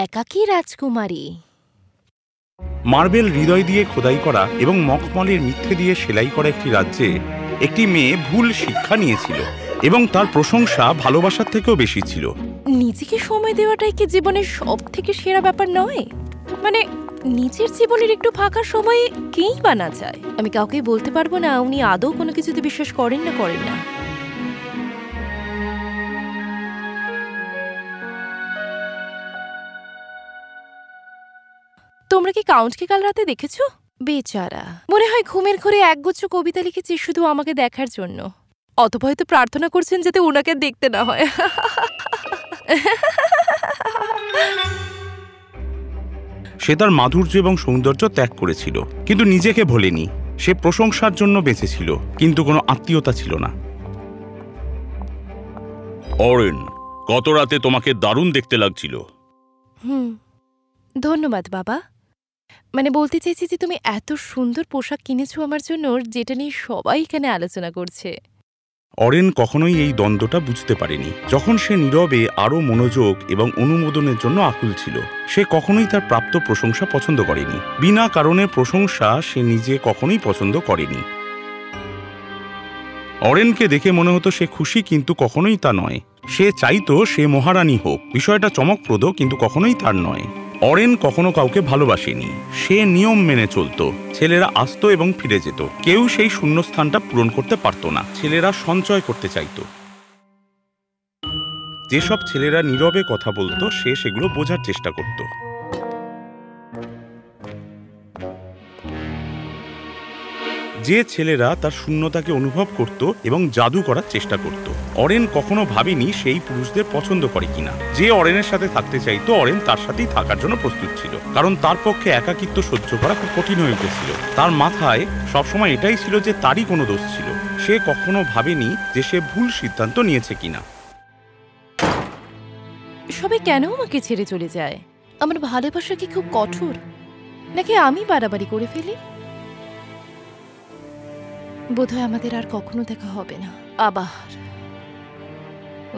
একাকী রাজকুমারী। মার্বেল হৃদয় দিয়ে খোদাই করা এবং মখমলের মিথ্যে দিয়ে সেলাই করা একটি রাজ্যে একটি মেয়ে ভুল শিক্ষা নিয়েছিল এবং তার প্রশংসা ভালোবাসার থেকেও বেশি ছিল। নিজেকে সময় দেওয়াটাই কি জীবনের সব থেকে সেরা ব্যাপার নয়? মানে নিজের জীবনের একটু ফাঁকা সময় কেই বা না চায়? আমি কাউকে বলতে পারবো না উনি আদৌ কোনো কিছুতে বিশ্বাস করেন না। তোমরা কি কাউন্টকে কাল রাতে দেখেছো? বেচারা মনে হয় ঘুমের ঘরে একগুচ্ছ কবিতা লিখেছে শুধু আমাকে দেখার জন্য। অথবা হয়তো প্রার্থনা করছেন যাতে ওনাকে দেখতে না হয়। সে তার মাধুর্য এবং সৌন্দর্য ত্যাগ করেছিল, কিন্তু নিজেকে ভোলেনি। সে প্রশংসার জন্য বেঁচেছিল, কিন্তু কোনো আত্মীয়তা ছিল না। অরেন, গত রাতে তোমাকে দারুণ দেখতে লাগছিল। ধন্যবাদ বাবা। মানে বলতে চাইছি যে তুমি এত সুন্দর পোশাক কিনেছো আমার জন্য, যেটা নিয়ে সবাই এখানে আলোচনা করছে। অরেন কখনোই এই দ্বন্দ্বটা বুঝতে পারেনি। যখন সে নীরবে আরও মনোযোগ এবং অনুমোদনের জন্য আকুল ছিল, সে কখনোই তার প্রাপ্ত প্রশংসা পছন্দ করেনি। বিনা কারণে প্রশংসা সে নিজে কখনোই পছন্দ করেনি। অরেনকে দেখে মনে হতো সে খুশি, কিন্তু কখনোই তা নয়। সে চাইতো সে মহারানী হোক। বিষয়টা চমকপ্রদ, কিন্তু কখনোই তার নয়। অরেন কখনো কাউকে ভালোবাসেনি। সে নিয়ম মেনে চলত। ছেলেরা আসতো এবং ফিরে যেত। কেউ সেই শূন্যস্থানটা পূরণ করতে পারত না। ছেলেরা সঞ্চয় করতে চাইত। যেসব ছেলেরা নীরবে কথা বলতো, সে সেগুলো বোঝার চেষ্টা করত। যে ছেলেরা তার শূন্যতাকে অনুভব করত এবং জাদু করার চেষ্টা করত। অরেন কখনো ভাবেনি সেই পুরুষদের পছন্দ করে কিনা। যে অরেনের সাথে থাকতে চাইতো, অরেন তার সাথেই থাকার জন্য প্রস্তুত ছিল, কারণ তার পক্ষে একাকিত্ব সহ্য করা খুব কঠিন হয়ে উঠেছিল। তার মাথায় সবসময় এটাই ছিল যে তারই কোনো দোষ ছিল। সে কখনো ভাবেনি যে সে ভুল সিদ্ধান্ত নিয়েছে কিনা। সবাই কেন আমাকে ছেড়ে চলে যায়? আমার ভালোবাসা কি খুব কঠোর, নাকি আমি বাড়াবাড়ি করে ফেলি? বোধহয় আমাদের আর কখনো দেখা হবে না।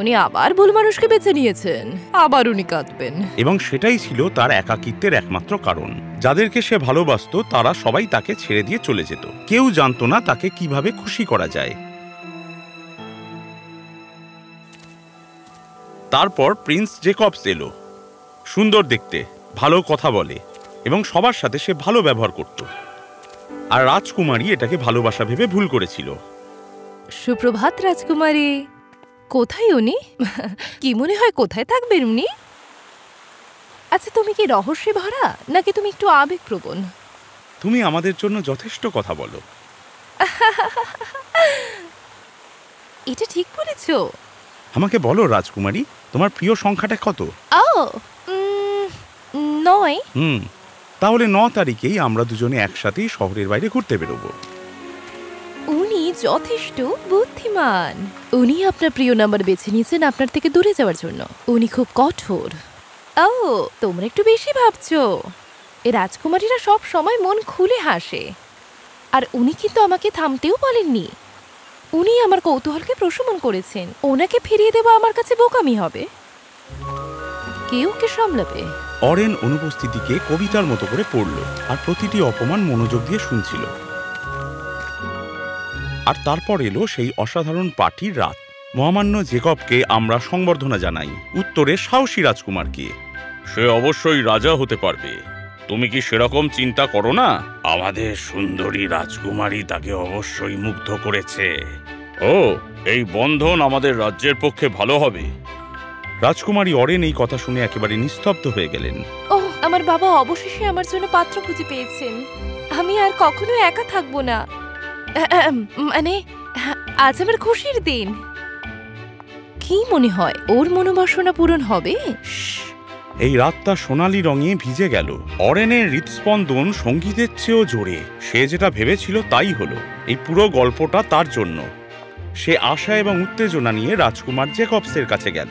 উনি আবার ভুল মানুষকে বেছে নিয়েছেন, আবার উনি কাঁদবেন। এবং সেটাই ছিল তার একাকিত্বের একমাত্র কারণ। যাদেরকে সে ভালোবাসত তারা সবাই তাকে ছেড়ে দিয়ে চলে যেত। কেউ জানতো না তাকে কিভাবে খুশি করা যায়। তারপর প্রিন্স জেকবস এলো। সুন্দর দেখতে, ভালো কথা বলে এবং সবার সাথে সে ভালো ব্যবহার করত। আর রাজকুমারী এটাকে ভালোবাসা ভেবে ভুল করেছিল। সুপ্রভাত রাজকুমারী। কোথায় উনি? কি মনে হয় কোথায় থাকবেন উনি? আচ্ছা, তুমি কি রহস্যে ভরা, নাকি তুমি একটু আবেগপ্রবণ? তুমি আমাদের জন্য যথেষ্ট কথা বলো। এটা ঠিক বলেছো। আমাকে বলো রাজকুমারী, তোমার প্রিয় সংখ্যাটা কত? 9। তাহলে 9 তারিখেই আমরা দুজনে একসাথেই শহরের বাইরে ঘুরতে বেরোবো। উনি যথেষ্ট বুদ্ধিমান। উনি আপনার প্রিয় নাম্বার বেছে নিয়েছেন আপনার থেকে দূরে যাওয়ার জন্য। উনি খুব কঠোর। তোমরা একটু বেশি ভাবছো। এই রাজকুমারীরা সব সময় মন খুলে হাসে। আর উনি কিন্তু আমাকে থামতেও বলেননি। উনি আমার কৌতূহলকে প্রশমন করেছেন। ওনাকে ফিরিয়ে দেওয়া আমার কাছে বোকামি হবে। কেউ কে সামলাবে? অরেন অনুপস্থিতিকে কবিতার মতো করে পড়ল, আর প্রতিটি অপমান মনোযোগ দিয়ে শুনছিল। আর তারপর এলো সেই অসাধারণ পার্টির রাত। মহামান্য জেকবকে আমরা সংবর্ধনা জানাই। উত্তরে সাহসী রাজকুমারকে। সে অবশ্যই রাজা হতে পারবে। তুমি কি সেরকম চিন্তা করো না? আমাদের সুন্দরী রাজকুমারী তাকে অবশ্যই মুগ্ধ করেছে। এই বন্ধন আমাদের রাজ্যের পক্ষে ভালো হবে। রাজকুমারী অরেন এই কথা শুনে একেবারে নিস্তব্ধ হয়ে গেলেন। আমার বাবা অবশেষে আমার জন্য পাত্র খুঁজে পেয়েছেন। আমি আর কখনো একা থাকবো না। মানে আজ আমার খুশির দিন। কি মনে হয় ওর মনোবাসনা পূরণ হবে? এই রাতটা সোনালী রঙে ভিজে গেল। অরেনের হৃদস্পন্দন সঙ্গীতের চেয়েও জোরে। সে যেটা ভেবেছিল তাই হলো। এই পুরো গল্পটা তার জন্য। সে আশা এবং উত্তেজনা নিয়ে রাজকুমার জেকবসের কাছে গেল।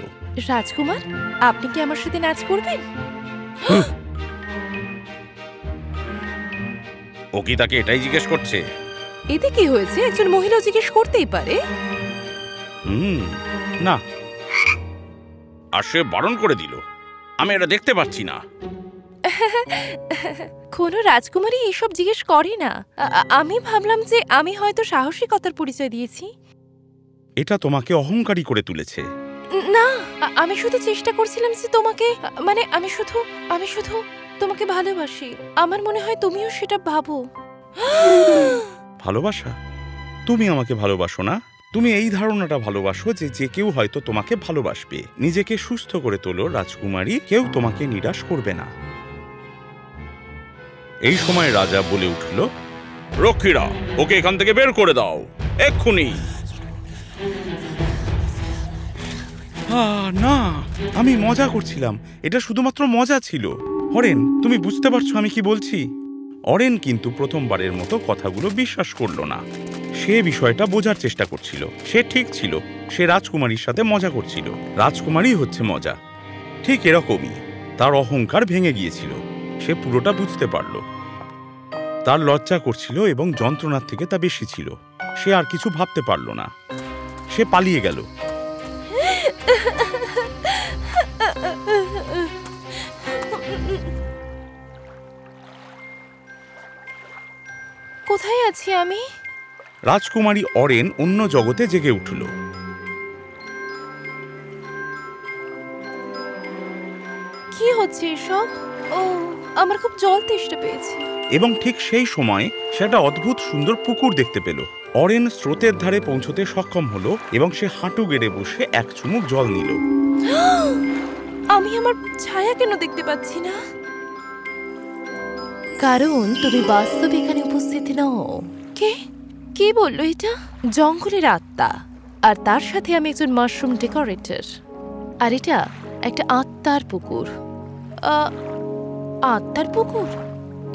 রাজকুমার, আপনি কি আমার সাথে নাচ করবেন? ও কি তাকে এটাই জিজ্ঞেস করছে? এতে কি হয়েছে? একজন মহিলা জিজ্ঞেস করতেই পারে। না। আর সে বারণ করে দিল। আমি এটা দেখতে পাচ্ছি না। কোনো রাজকুমারী এসব জিজ্ঞেস করে না। আমি ভাবলাম যে আমি হয়তো সাহসিকতার পরিচয় দিয়েছি। এটা তোমাকে অহংকারী করে তুলেছে। না, আমি শুধু চেষ্টা করছিলাম যে তোমাকে, মানে আমি শুধু তোমাকে ভালোবাসি। আমার মনে হয় তুমিও সেটা ভাবো। ভালোবাসা? তুমি আমাকে ভালোবাসো না? তুমি এই ধারণাটা ভালোবাসো যে যে কেউ হয়তো তোমাকে ভালোবাসবে। নিজেকে সুস্থ করে তোলো রাজকুমারী, কেউ তোমাকে নিরাশ করবে না। এই সময় রাজা বলে উঠল, রক্ষীরা, ওকে এখান থেকে বের করে দাও এক্ষুনি। না, আমি মজা করছিলাম, এটা শুধুমাত্র মজা ছিল। অরেন, তুমি বুঝতে পারছো আমি কি বলছি? অরেন কিন্তু প্রথমবারের মতো কথাগুলো বিশ্বাস করলো না। সে বিষয়টা বোঝার চেষ্টা করছিল। সে ঠিক ছিল, সে রাজকুমারীর সাথে মজা করছিল। রাজকুমারী হচ্ছে মজা। ঠিক এরকমই তার অহংকার ভেঙে গিয়েছিল। সে পুরোটা বুঝতে পারল। তার লজ্জা করছিল এবং যন্ত্রণার থেকে তা বেশি ছিল। সে আর কিছু ভাবতে পারল না। সে পালিয়ে গেল। কোথায় আছি আমি? রাজকুমারী অরেন অন্য জগতে জেগে উঠল। কি হচ্ছে এসব? ও, আমার খুব জল তেষ্টা পেয়েছে। এবং ঠিক সেই সময় সে একটা অদ্ভুত সুন্দর পুকুর দেখতে পেল। অরেন স্রোতের ধারে পৌঁছতে সক্ষম হলো এবং সে হাঁটু গেড়ে বসে এক চুমুক জল নিল। আমি আমার ছায়া কেন দেখতে পাচ্ছি না? কারণ তুমি বাস্তবে এখানে উপস্থিত নও। কে বললো এটা? জঙ্গলের আত্মা, আর তার সাথে আমি একজন মাশরুম ডেকোরেটর। আর এটা একটা আত্মার পুকুর। আত্মার পুকুর?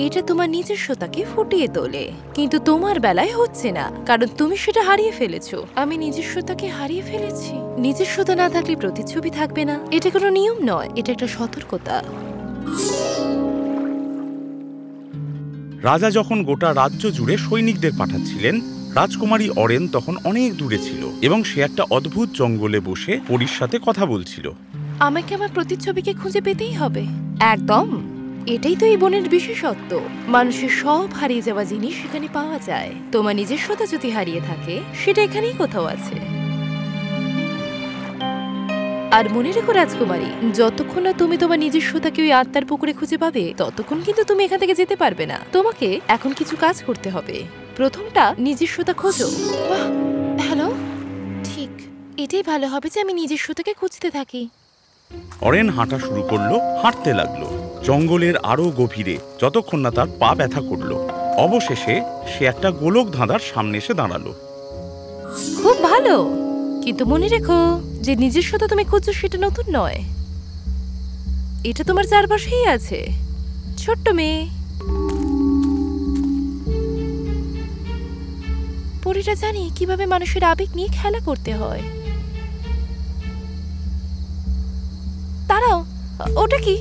এটা তোমার নিজস্বতাকে ফুটিয়ে তোলে, কিন্তু তোমার বেলায় হচ্ছে না, কারণ তুমি সেটা হারিয়ে ফেলেছো। আমি নিজস্বতাকে হারিয়ে ফেলেছি। নিজস্বতা না থাকলে প্রতিচ্ছবি থাকবে না। এটা কোনো নিয়ম নয়, এটা একটা সতর্কতা। রাজা যখন গোটা রাজ্য জুড়ে সৈনিকদের পাঠাচ্ছিলেন, রাজকুমারী অরেন তখন অনেক দূরে ছিল এবং সে একটা অদ্ভুত জঙ্গলে বসে পরীর সাথে কথা বলছিল। আমাকে আমার প্রতিচ্ছবিকে খুঁজে পেতেই হবে। একদম, এটাই তো এই বনের বিশেষত্ব। মানুষের সব হারিয়ে যাওয়া জিনিস এখানে পাওয়া যায়। তোমার নিজস্বতা যদি হারিয়ে থাকে, সেটা এখানেই কোথাও আছে। আর মনে রেখো রাজকুমারী, যতক্ষণ না তুমি তোমার নিজস্বতাকে ওই আত্মার পুকুরে খুঁজে পাবে, ততক্ষণ কিন্তু তুমি এখান থেকে যেতে পারবে না। তোমাকে এখন কিছু কাজ করতে হবে। প্রথমটা, নিজস্বতা খোঁজো। হ্যালো, ঠিক এটাই ভালো হবে যে আমি নিজস্বতাকে খুঁজতে থাকি। অরেন হাঁটা শুরু করলো, হাঁটতে লাগলো জঙ্গলের আরো গভীরে, যতক্ষণ না তার পা ব্যথা করলো। অবশেষে সে একটা গোলক ধাঁধার সামনে এসে দাঁড়ালো। খুব ভালো, কিন্তু মনে রেখো যে নিজস্বতা তুমি খুঁজছো সেটা নতুন নয়। এটা তোমার চারপাশেই আছে। ছোট্ট মেয়ে, পরীরা জানি কিভাবে মানুষের আবেগ নিয়ে খেলা করতে হয়। দাঁড়াও, ওটা কি?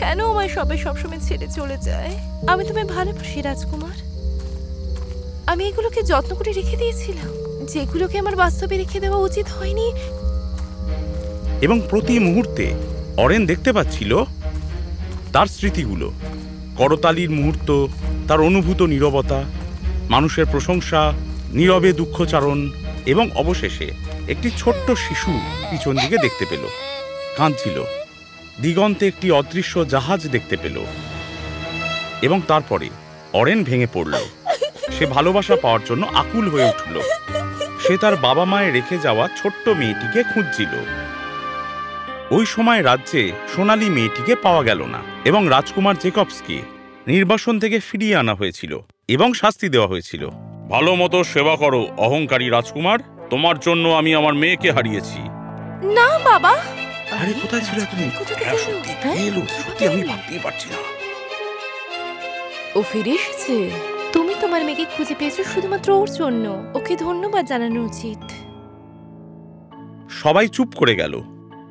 কেন আমায় সবাই সবসময় ছেড়ে চলে যায়? আমি তোমায় ভালোবাসি রাজকুমার। আমি এগুলোকে যত্ন করে রেখে দিয়েছিলাম, যেগুলোকে আমার বাস্তবে রেখে দেওয়া উচিত হয়নি। এবং প্রতি মুহূর্তে অরেন দেখতে পাচ্ছিল তার স্মৃতিগুলো, করতালির মুহূর্ত, তার অনুভূত নীরবতা, মানুষের প্রশংসা, নীরবে দুঃখচারণ, এবং অবশেষে একটি ছোট্ট শিশু পিছন দিকে দেখতে পেল, কাঁদছিল। দিগন্তে একটি অদৃশ্য জাহাজ দেখতে পেল। এবং তারপরে অরেন ভেঙে পড়ল। সে ভালোবাসা পাওয়ার জন্য আকুল হয়ে উঠল। সে তার বাবা মায়ের রেখে যাওয়া ছোট্ট মেয়েটিকে খুঁজছিল। ওই সময় রাজ্যে সোনালী মেয়েটিকে পাওয়া গেল না এবং রাজকুমার জেকবসকে নির্বাসন থেকে ফিরিয়ে আনা হয়েছিল এবং শাস্তি দেওয়া হয়েছিল। ভালো মতো সেবা করো অহংকারী রাজকুমার, তোমার জন্য আমি আমার মেয়েকে হারিয়েছি। না বাবা। আরে কোথায় ছিলে তুমি? সত্যি আমি ভাবতেই পারছি না। ও ফিরে এসেছে। তুমি তোমার মেয়েকে খুঁজে পেয়েছো শুধুমাত্র ওর জন্য। ওকে ধন্যবাদ জানানো উচিত। সবাই চুপ করে গেল।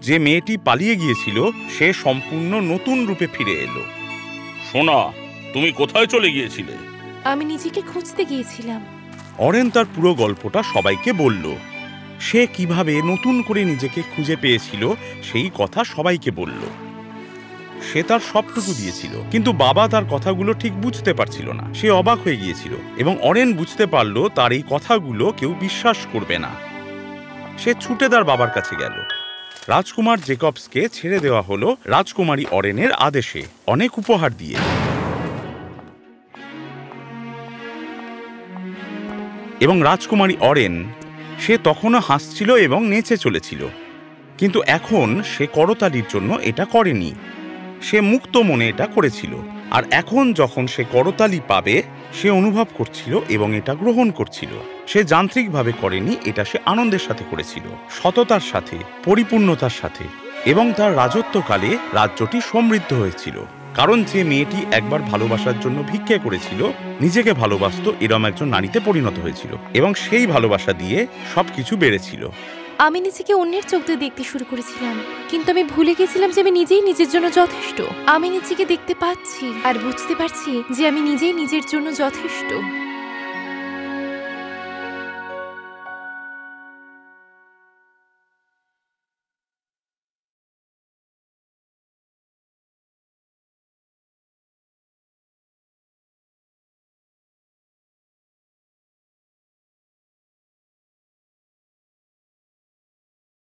যে মেয়েটি পালিয়ে গিয়েছিল সে সম্পূর্ণ নতুন রূপে ফিরে এলো। সোনা, তুমি কোথায় চলে গিয়েছিলে? আমি নিজেকে খুঁজতে গিয়েছিলাম। অরেন তার পুরো গল্পটা সবাইকে বলল। সে কিভাবে নতুন করে নিজেকে খুঁজে পেয়েছিল সেই কথা সবাইকে বলল। সে তার সবটুকু দিয়েছিল, কিন্তু বাবা তার কথাগুলো ঠিক বুঝতে পারছিল না। সে অবাক হয়ে গিয়েছিল এবং অরেন বুঝতে পারল তার এই কথাগুলো কেউ বিশ্বাস করবে না। সে ছুটে তার বাবার কাছে গেল। রাজকুমার জেকবসকে ছেড়ে দেওয়া হলো রাজকুমারী অরেনের আদেশে, অনেক উপহার দিয়ে। এবং রাজকুমারী অরেন, সে তখনও হাসছিল এবং নেচে চলেছিল, কিন্তু এখন সে করতালির জন্য এটা করেনি। সে মুক্ত মনে এটা করেছিল, আর এখন যখন সে করতালি পাবে সে অনুভব করছিল এবং এটা গ্রহণ করছিল। সে যান্ত্রিকভাবে করেনি, এটা সে আনন্দের সাথে করেছিল, সততার সাথে, পরিপূর্ণতার সাথে। এবং তার রাজত্বকালে রাজ্যটি সমৃদ্ধ হয়েছিল, কারণ যে মেয়েটি একবার ভালোবাসার জন্য ভিক্ষে করেছিল, নিজেকে ভালোবাসত, এরম একজন নারীতে পরিণত হয়েছিল, এবং সেই ভালোবাসা দিয়ে সবকিছু বেড়েছিল। আমি নিজেকে অন্যের চোখ দিয়ে দেখতে শুরু করেছিলাম, কিন্তু আমি ভুলে গেছিলাম যে আমি নিজেই নিজের জন্য যথেষ্ট। আমি নিজেকে দেখতে পাচ্ছি আর বুঝতে পারছি যে আমি নিজেই নিজের জন্য যথেষ্ট।